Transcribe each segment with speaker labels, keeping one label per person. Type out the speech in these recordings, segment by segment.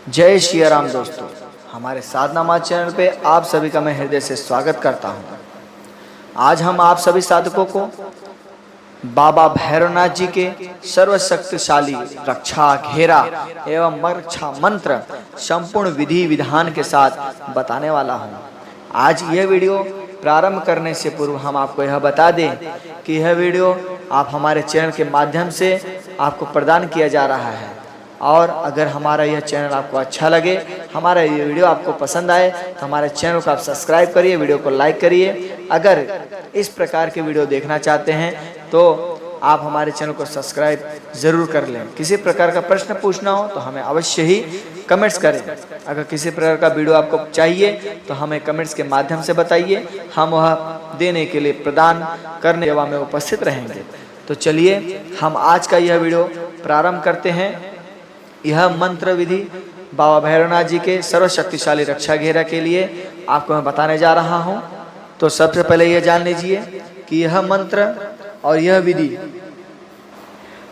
Speaker 1: जय श्री राम दोस्तों, हमारे साधना चैनल पे आप सभी का मैं हृदय से स्वागत करता हूँ। आज हम आप सभी साधकों को बाबा भैरवनाथ जी के सर्वशक्तिशाली रक्षा घेरा एवं रक्षा मंत्र संपूर्ण विधि विधान के साथ बताने वाला हूँ। आज यह वीडियो प्रारंभ करने से पूर्व हम आपको यह बता दें कि यह वीडियो आप हमारे चैनल के माध्यम से आपको प्रदान किया जा रहा है, और अगर हमारा यह चैनल आपको अच्छा लगे, हमारा ये वीडियो आपको पसंद आए तो हमारे चैनल को आप सब्सक्राइब करिए, वीडियो को लाइक करिए। अगर इस प्रकार के वीडियो देखना चाहते हैं तो आप हमारे चैनल को सब्सक्राइब ज़रूर कर लें। किसी प्रकार का प्रश्न पूछना हो तो हमें अवश्य ही कमेंट्स करें। अगर किसी प्रकार का वीडियो आपको चाहिए तो हमें कमेंट्स के माध्यम से बताइए, हम वह देने के लिए प्रदान करने सेवा में उपस्थित रहेंगे। तो चलिए हम आज का यह वीडियो प्रारंभ करते हैं। यह मंत्र विधि बाबा भैरवनाथ जी के सर्वशक्तिशाली रक्षा घेरा के लिए आपको मैं बताने जा रहा हूं। तो सबसे पहले यह जान लीजिए कि यह मंत्र और यह विधि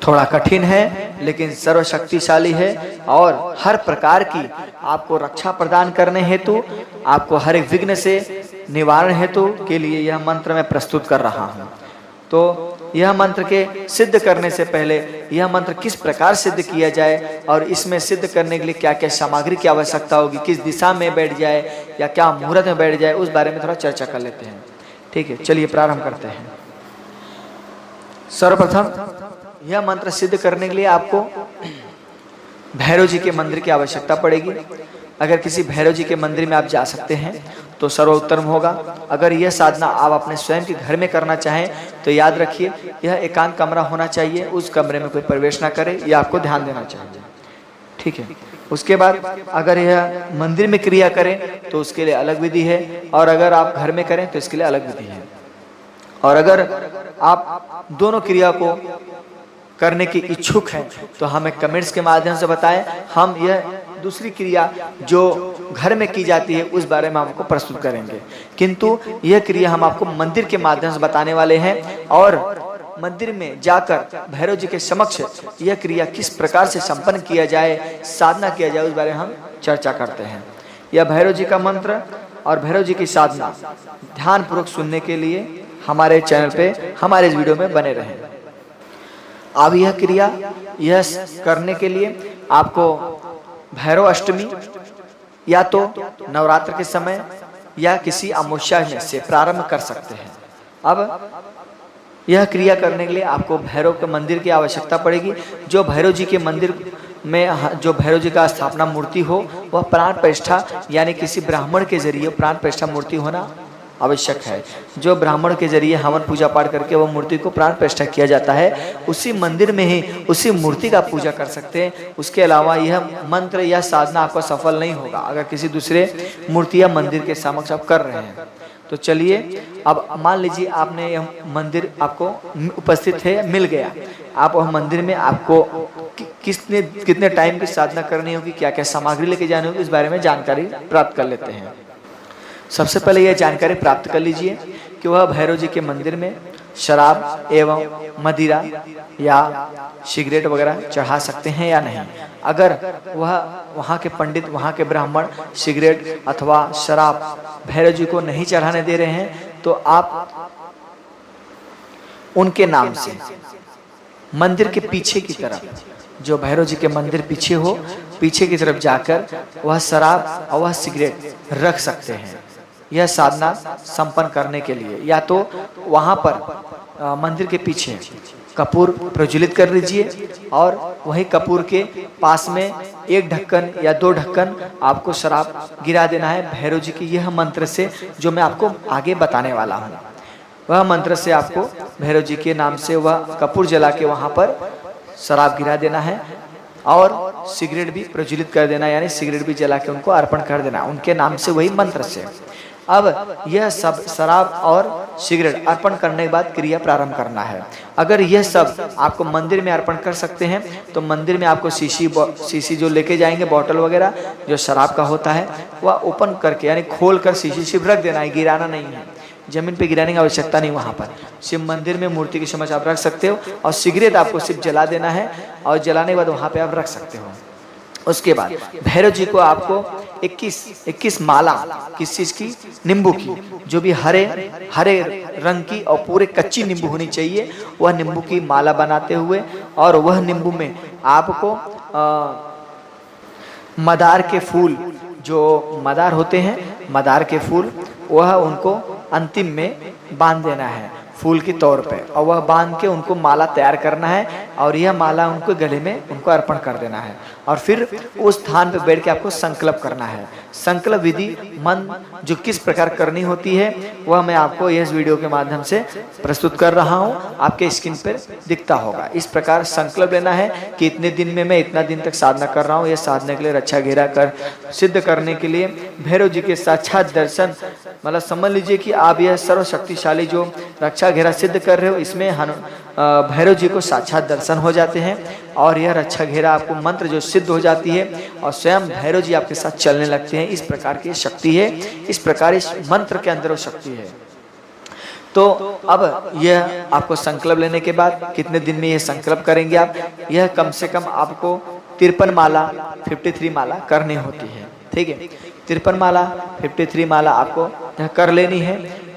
Speaker 1: थोड़ा कठिन है, लेकिन सर्वशक्तिशाली है और हर प्रकार की आपको रक्षा प्रदान करने हेतु, आपको हर एक विघ्न से निवारण हेतु के लिए यह मंत्र मैं प्रस्तुत कर रहा हूँ। तो यह मंत्र के सिद्ध करने से पहले यह मंत्र किस प्रकार सिद्ध किया जाए और इसमें सिद्ध करने के लिए क्या क्या सामग्री की आवश्यकता होगी, किस दिशा में बैठ जाए या क्या मुहूर्त में बैठ जाए, उस बारे में थोड़ा चर्चा कर लेते हैं। ठीक है, चलिए प्रारंभ करते हैं। सर्वप्रथम यह मंत्र सिद्ध करने के लिए आपको भैरव जी के मंदिर की आवश्यकता पड़ेगी। अगर किसी भैरव जी के मंदिर में आप जा सकते हैं तो सर्वोत्तम होगा। अगर यह साधना आप अपने स्वयं के घर में करना चाहें तो याद रखिए यह एकांत कमरा होना चाहिए, उस कमरे में कोई प्रवेश ना करे, यह आपको ध्यान देना चाहिए। ठीक है। उसके बाद अगर यह मंदिर में क्रिया करें तो उसके लिए अलग विधि है, और अगर आप घर में करें तो इसके लिए अलग विधि है। और अगर आप दोनों क्रिया को करने की इच्छुक हैं तो हमें कमेंट्स के माध्यम से बताएं। हम यह दूसरी क्रिया जो घर में की जाती है उस बारे में आपको प्रस्तुत करेंगे, किंतु यह क्रिया हम आपको मंदिर के माध्यम से बताने वाले हैं। और मंदिर में जाकर भैरव जी के समक्ष यह क्रिया किस प्रकार से संपन्न किया जाए, साधना किया जाए, उस बारे में हम चर्चा करते हैं। यह भैरव जी का मंत्र और भैरव जी की साधना ध्यान पूर्वक सुनने के लिए हमारे चैनल पे, हमारे इस वीडियो में बने रहें। अब यह क्रिया यह करने के लिए आपको भैरव अष्टमी या तो नवरात्र के समय या किसी अमावस्या में से प्रारंभ कर सकते हैं। अब यह क्रिया करने के लिए आपको भैरव के मंदिर की आवश्यकता पड़ेगी। जो भैरव जी के मंदिर में जो भैरव जी का स्थापना मूर्ति हो वह प्राण प्रतिष्ठा यानी किसी ब्राह्मण के जरिए प्राण प्रतिष्ठा मूर्ति होना आवश्यक है। जो ब्राह्मण के जरिए हवन पूजा पाठ करके वह मूर्ति को प्राण प्रतिष्ठा किया जाता है, उसी मंदिर में ही उसी मूर्ति का पूजा कर सकते हैं। उसके अलावा यह मंत्र या साधना आपको सफल नहीं होगा अगर किसी दूसरे मूर्ति या मंदिर के समक्ष आप कर रहे हैं। तो चलिए, अब मान लीजिए आपने यह मंदिर आपको उपस्थित है, मिल गया। आप वह मंदिर में आपको कितने टाइम की साधना करनी होगी, क्या क्या सामग्री लेके जानी होगी, इस बारे में जानकारी प्राप्त कर लेते हैं। सबसे पहले यह जानकारी प्राप्त कर लीजिए कि वह भैरव जी के मंदिर में शराब एवं मदिरा या सिगरेट वगैरह चढ़ा सकते हैं या नहीं। अगर वह वहाँ के पंडित, वहाँ के ब्राह्मण सिगरेट अथवा शराब भैरव जी को नहीं चढ़ाने दे रहे हैं तो आप उनके नाम से मंदिर के पीछे की तरफ, जो भैरव जी के मंदिर पीछे हो, पीछे की तरफ जाकर वह शराब और वह सिगरेट रख सकते हैं। यह साधना संपन्न करने के लिए या तो वहाँ पर मंदिर के पीछे कपूर प्रज्वलित कर लीजिए और वही कपूर के पास में एक ढक्कन या दो ढक्कन आपको शराब गिरा देना है भैरव जी की यह मंत्र से, जो मैं आपको आगे बताने वाला हूँ। वह मंत्र से आपको भैरव जी के नाम से वह कपूर जला के वहाँ पर शराब गिरा देना है और सिगरेट भी प्रज्वलित कर देना, यानी सिगरेट भी जला के उनको अर्पण कर देना उनके नाम से, वही मंत्र से। अब यह सब शराब और सिगरेट अर्पण करने के बाद क्रिया प्रारंभ करना है। अगर यह सब आपको मंदिर में अर्पण कर सकते हैं तो मंदिर में आपको शीशी जो लेके जाएंगे, बॉटल वगैरह जो शराब का होता है, वह ओपन करके यानी खोल कर शीशी सिर्फ रख देना है, गिराना नहीं है। जमीन पे गिराने की आवश्यकता नहीं, वहाँ पर शिव मंदिर में मूर्ति के समक्ष आप रख सकते हो। और सिगरेट आपको सिर्फ जला देना है और जलाने के बाद वहाँ पे आप रख सकते हो। उसके बाद भैरव जी को आपको 21 माला किस चीज की, नींबू की, जो भी हरे हरे रंग की और पूरे कच्ची नींबू होनी चाहिए, वह नींबू की माला बनाते हुए, और वह नींबू में आपको मदार के फूल, जो मदार होते हैं, मदार के फूल, वह उनको अंतिम में बांध देना है फूल के तौर पे, और वह बांध के उनको माला तैयार करना है, और यह माला उनको गले में उनको अर्पण कर देना है। और फिर उस स्थान पे बैठ के आपको संकल्प करना है। संकल्प विधि मन जो किस प्रकार करनी होती है वह मैं आपको इस वीडियो के माध्यम से प्रस्तुत कर रहा हूँ, आपके स्क्रीन पर दिखता होगा। इस प्रकार संकल्प लेना है कि इतने दिन में मैं इतना दिन तक साधना कर रहा हूँ। यह साधना के लिए रक्षा घेरा कर सिद्ध करने के लिए भैरव जी के साक्षात दर्शन, मतलब समझ लीजिए कि आप यह सर्वशक्तिशाली जो रक्षा घेरा सिद्ध कर रहे हो, इसमें भैरव जी को साक्षात दर्शन हो जाते हैं, और यह रक्षा घेरा आपको मंत्र जो सिद्ध हो जाती है, और स्वयं भैरव जी आपके साथ चलने लगते हैं। इस प्रकार की शक्ति है, इस प्रकार इस मंत्र के अंदर वो शक्ति है। तो अब यह आपको संकल्प लेने के बाद कितने दिन में यह संकल्प करेंगे आप, यह कम से कम आपको 53 माला 53 माला करनी होती है। ठीक है, 53 माला 53 माला आपको कर लेनी है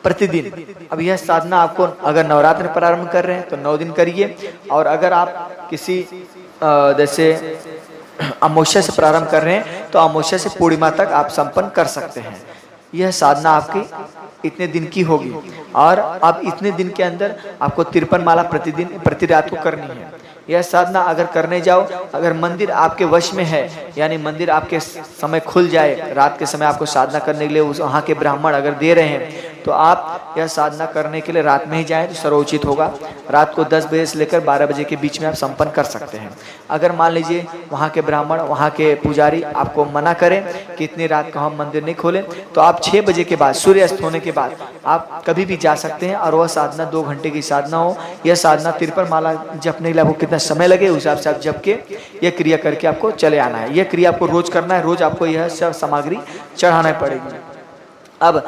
Speaker 1: प्रतिदिन। अब यह साधना आपको अगर नवरात्र प्रारंभ कर रहे हैं तो 9 दिन करिए, और अगर आप किसी जैसे अमावस्या से प्रारंभ कर रहे हैं तो अमावस्या से पूर्णिमा तक आप संपन्न कर सकते हैं। यह साधना आपकी इतने दिन की होगी, और अब इतने दिन के अंदर आपको 53 माला प्रतिदिन प्रति रात को करनी है। यह साधना अगर करने जाओ, अगर मंदिर आपके वश में है, यानी मंदिर आपके समय खुल जाए, रात के समय आपको साधना करने के लिए वहाँ के ब्राह्मण अगर दे रहे हैं, तो आप यह साधना करने के लिए रात में ही जाएं तो सर्वोचित होगा। रात को 10 बजे से लेकर 12 बजे के बीच में आप संपन्न कर सकते हैं। अगर मान लीजिए वहाँ के ब्राह्मण, वहाँ के पुजारी आपको मना करें कि इतनी रात को हम मंदिर नहीं खोलें, तो आप 6 बजे के बाद, सूर्यास्त होने के बाद आप कभी भी जा सकते हैं, और वह साधना 2 घंटे की साधना हो। यह साधना 53 माला जपने के लिए आपको कितना समय लगे उस हिसाब से आप जप के यह क्रिया करके आपको चले आना है। यह क्रिया आपको रोज करना है, रोज आपको यह सब सामग्री चढ़ाना पड़ेगी। अब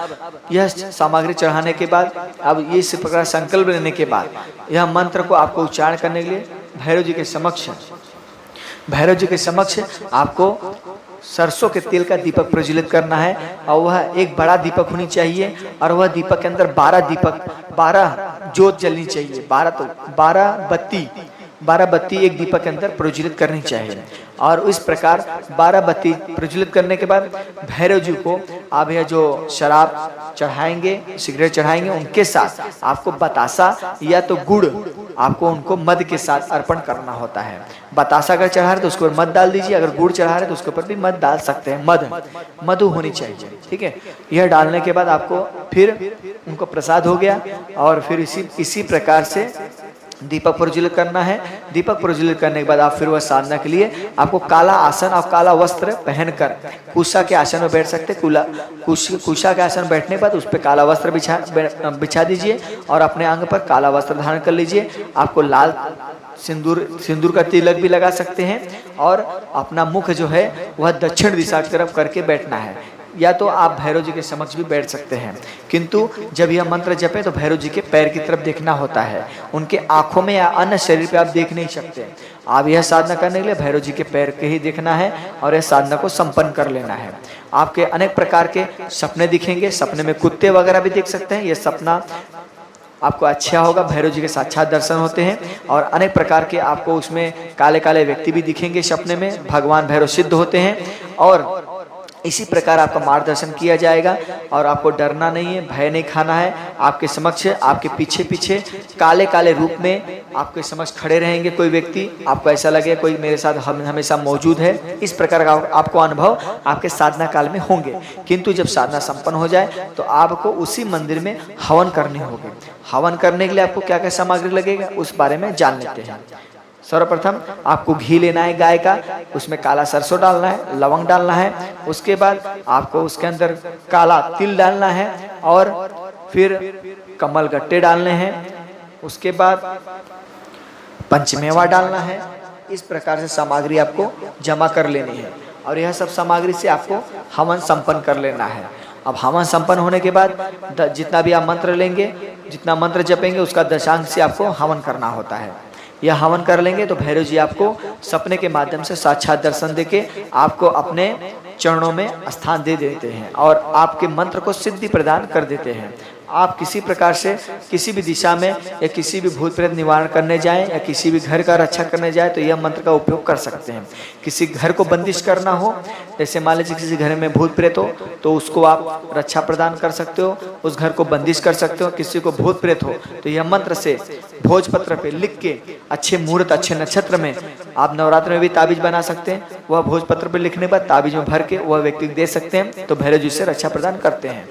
Speaker 1: यह सामग्री चढ़ाने के बाद, अब ये इस प्रकार संकल्प लेने के बाद, यह मंत्र को आपको उच्चारण करने के लिए भैरव जी के समक्ष आपको सरसों के तेल का दीपक प्रज्वलित करना है, और वह एक बड़ा दीपक होनी चाहिए, और वह दीपक के अंदर 12 जोत जलनी चाहिए। 12 बत्ती एक दीपक के अंदर प्रज्वलित करनी चाहिए। और इस प्रकार 12 बत्ती प्रज्वलित करने के बाद भैरव जी को आप यह जो शराब चढ़ाएंगे, सिगरेट चढ़ाएंगे, उनके साथ आपको बतासा या तो गुड़ आपको उनको मध के साथ अर्पण करना होता है। बतासा अगर चढ़ा रहे तो उसके ऊपर मध डाल दीजिए, अगर गुड़ चढ़ा रहे तो उसके ऊपर भी मध डाल सकते हैं। मधु होनी चाहिए। ठीक है, यह डालने के बाद आपको फिर उनको प्रसाद हो गया, और फिर इसी प्रकार से दीपक प्रज्वलित करना है। दीपक प्रज्वलित करने के बाद आप फिर वह साधना के लिए आपको काला आसन और काला वस्त्र पहनकर कुशा के आसन में बैठ सकते। कुशा के आसन बैठने के बाद उस पर काला वस्त्र बिछा दीजिए, और अपने अंग पर काला वस्त्र धारण कर लीजिए। आपको लाल सिंदूर का तिलक भी लगा सकते हैं, और अपना मुख जो है वह दक्षिण दिशा की तरफ करके बैठना है। या तो आप भैरव जी के समक्ष भी बैठ सकते हैं, किंतु जब यह मंत्र जपे तो भैरव जी के पैर की तरफ देखना होता है। उनके आंखों में या अन्य शरीर पे आप देख नहीं सकते। आप यह साधना करने के लिए भैरव जी के पैर के ही देखना है, और यह साधना को संपन्न कर लेना है। आपके अनेक प्रकार के सपने दिखेंगे, सपने में कुत्ते वगैरह भी देख सकते हैं। यह सपना आपको अच्छा होगा, भैरव जी के साक्षात दर्शन होते हैं। और अनेक प्रकार के आपको उसमें काले काले व्यक्ति भी दिखेंगे सपने में, भगवान भैरव सिद्ध होते हैं। और इसी प्रकार आपका मार्गदर्शन किया जाएगा, और आपको डरना नहीं है, भय नहीं खाना है। आपके समक्ष, आपके पीछे पीछे काले काले रूप में आपके समक्ष खड़े रहेंगे कोई व्यक्ति। आपको ऐसा लगे कोई मेरे साथ हमेशा मौजूद है। इस प्रकार का आपको अनुभव आपके साधना काल में होंगे। किंतु जब साधना संपन्न हो जाए तो आपको उसी मंदिर में हवन करनी होगी। हवन करने के लिए आपको क्या क्या सामग्री लगेगा उस बारे में जान लेते हैं। सर्वप्रथम आपको घी लेना है गाय का, उसमें काला सरसों डालना है, लवंग डालना है। उसके बाद आपको उसके अंदर काला तिल डालना है, और फिर कमल गट्टे डालने हैं। उसके बाद पंचमेवा डालना है। इस प्रकार से सामग्री आपको जमा कर लेनी है, और यह सब सामग्री से आपको हवन संपन्न कर लेना है। अब हवन संपन्न होने के बाद जितना भी आप मंत्र लेंगे, जितना मंत्र जपेंगे, उसका दशांश से आपको हवन करना होता है। यह हवन कर लेंगे तो भैरव जी आपको सपने के माध्यम से साक्षात दर्शन देके आपको अपने चरणों में स्थान दे देते हैं और आपके मंत्र को सिद्धि प्रदान कर देते हैं। आप किसी प्रकार से किसी भी दिशा में या किसी भी भूत प्रेत निवारण करने जाएं या किसी भी घर का रक्षा करने जाए तो यह मंत्र का उपयोग कर सकते हैं। किसी घर को बंदिश करना हो, जैसे मान लीजिए किसी घर में भूत प्रेत हो तो उसको आप रक्षा प्रदान कर सकते हो, उस घर को बंदिश कर सकते हो। किसी को भूत प्रेत हो तो यह मंत्र से भोजपत्र पे लिख के अच्छे मुहूर्त अच्छे नक्षत्र में आप नवरात्र में भी ताबीज बना सकते हैं। वह भोजपत्र पे लिखने के बाद ताबीज में भर के वह व्यक्ति दे सकते हैं तो भैरव जी से रक्षा प्रदान करते हैं।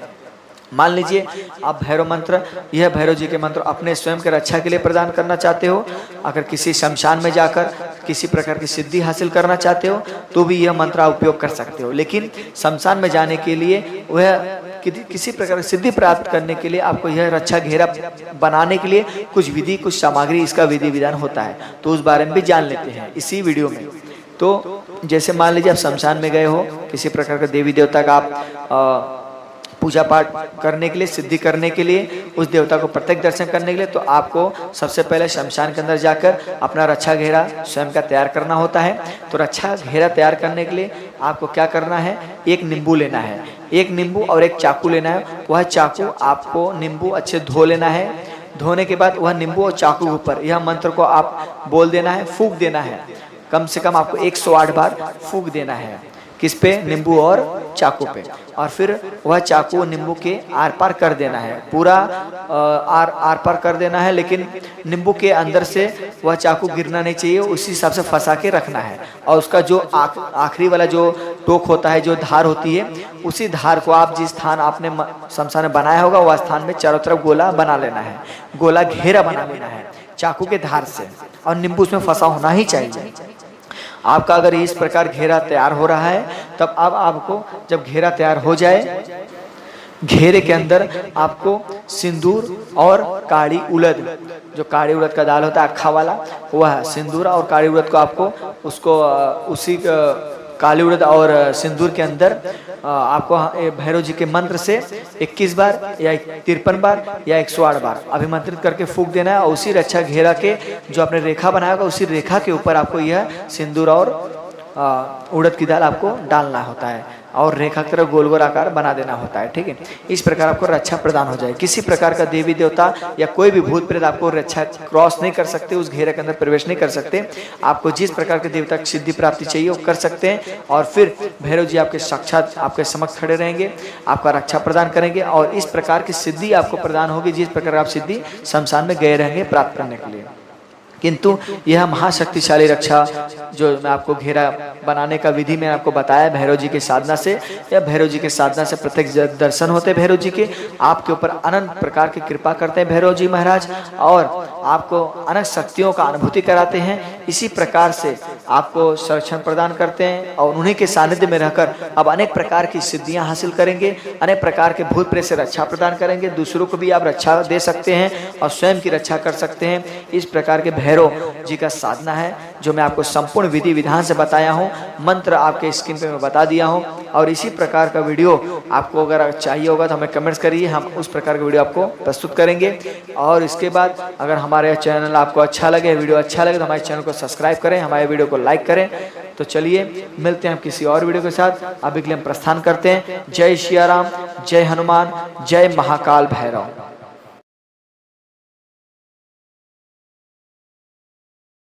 Speaker 1: मान लीजिए आप भैरव मंत्र, यह भैरव जी के मंत्र अपने स्वयं के रक्षा के लिए प्रदान करना चाहते हो, अगर किसी शमशान में जाकर किसी प्रकार की सिद्धि हासिल करना चाहते हो तो भी यह मंत्र आप उपयोग कर सकते हो। लेकिन शमशान में जाने के लिए वह किसी प्रकार की सिद्धि प्राप्त करने के लिए आपको यह रक्षा घेरा बनाने के लिए कुछ विधि कुछ सामग्री इसका विधि विधान होता है, तो उस बारे में भी जान लेते हैं इसी वीडियो में। तो जैसे मान लीजिए आप शमशान में गए हो, किसी प्रकार का देवी देवता का आप पूजा पाठ करने के लिए, सिद्धि करने के लिए, उस देवता को प्रत्यक्ष दर्शन करने के लिए, तो आपको सबसे पहले शमशान के अंदर जाकर अपना रक्षा घेरा स्वयं का तैयार करना होता है। तो रक्षा घेरा तैयार करने के लिए आपको क्या करना है, एक नींबू लेना है, एक नींबू और एक चाकू लेना है। वह चाकू आपको नींबू अच्छे धो लेना है। धोने के बाद वह नींबू और चाकू के ऊपर यह मंत्र को आप बोल देना है, फूंक देना है। कम से कम आपको 108 बार फूंक देना है। किस पे? नींबू और चाकू पे। और फिर वह चाकू नींबू के आर पार कर देना है, पूरा आर पार कर देना है, लेकिन नींबू के अंदर से वह चाकू गिरना नहीं चाहिए, उसी हिसाब से फंसा के रखना है। और उसका जो आखिरी वाला जो टोक होता है, जो धार होती है, उसी धार को आप जिस स्थान आपने शमशान में बनाया होगा वह स्थान में चारों तरफ गोला बना लेना है, गोला घेरा बना लेना है चाकू के धार से, और नींबू उसमें फंसा होना ही चाहिए। आपका अगर इस प्रकार घेरा तैयार हो रहा है, तब अब आपको जब घेरा तैयार हो जाए, घेरे के अंदर आपको सिंदूर और काली उड़द, जो काली उड़द का दाल होता है अक्खा वाला, वह सिंदूर और काली उड़द को आपको उसको उसी काली उड़द और सिंदूर के अंदर आपको भैरव जी के मंत्र से 21 बार या 53 बार या 108 बार अभिमंत्रित करके फूंक देना है। और उसी रक्षा घेरा के जो आपने रेखा बनाया होगा, उसी रेखा के ऊपर आपको यह सिंदूर और उड़द की दाल आपको डालना होता है और रेखा की तरह गोल गोल आकार बना देना होता है। ठीक है, इस प्रकार आपको रक्षा प्रदान हो जाए। किसी प्रकार का देवी देवता या कोई भी भूत प्रेत आपको रक्षा क्रॉस नहीं कर सकते, उस घेरे के अंदर प्रवेश नहीं कर सकते। आपको जिस प्रकार के देवता की सिद्धि प्राप्ति चाहिए वो कर सकते हैं। और फिर भैरव जी आपके साक्षात आपके समक्ष खड़े रहेंगे, आपका रक्षा प्रदान करेंगे और इस प्रकार की सिद्धि आपको प्रदान होगी जिस प्रकार आप सिद्धि शमशान में गए रहेंगे प्राप्त करने के लिए। किंतु यह महाशक्तिशाली रक्षा जो मैं आपको घेरा बनाने का विधि में आपको बताया भैरव जी के साधना से, या भैरव जी के साधना से प्रत्यक्ष दर्शन होते हैं भैरव जी के, आपके ऊपर अनंत प्रकार की कृपा करते हैं भैरव जी महाराज और आपको अनंत शक्तियों का अनुभूति कराते हैं। इसी प्रकार से आपको संरक्षण प्रदान करते हैं और उन्हीं के सानिध्य में रहकर अब अनेक प्रकार की सिद्धियां हासिल करेंगे, अनेक प्रकार के भूत प्रेत से रक्षा प्रदान करेंगे, दूसरों को भी आप रक्षा दे सकते हैं और स्वयं की रक्षा कर सकते हैं। इस प्रकार के भैरव जी का साधना है जो मैं आपको संपूर्ण विधि विधान से बताया हूँ, मंत्र आपके स्क्रीन पे मैं बता दिया हूँ। और इसी प्रकार का वीडियो आपको अगर चाहिए होगा तो हमें कमेंट्स करिए, हम उस प्रकार का वीडियो आपको प्रस्तुत करेंगे। और इसके बाद अगर हमारे चैनल आपको अच्छा लगे, वीडियो अच्छा लगे तो हमारे चैनल को सब्सक्राइब करें, हमारे वीडियो को लाइक करें। तो चलिए मिलते हैं हम किसी और वीडियो के साथ, अभी के लिए हम प्रस्थान करते हैं। जय सिया राम, जय हनुमान, जय महाकाल भैरव।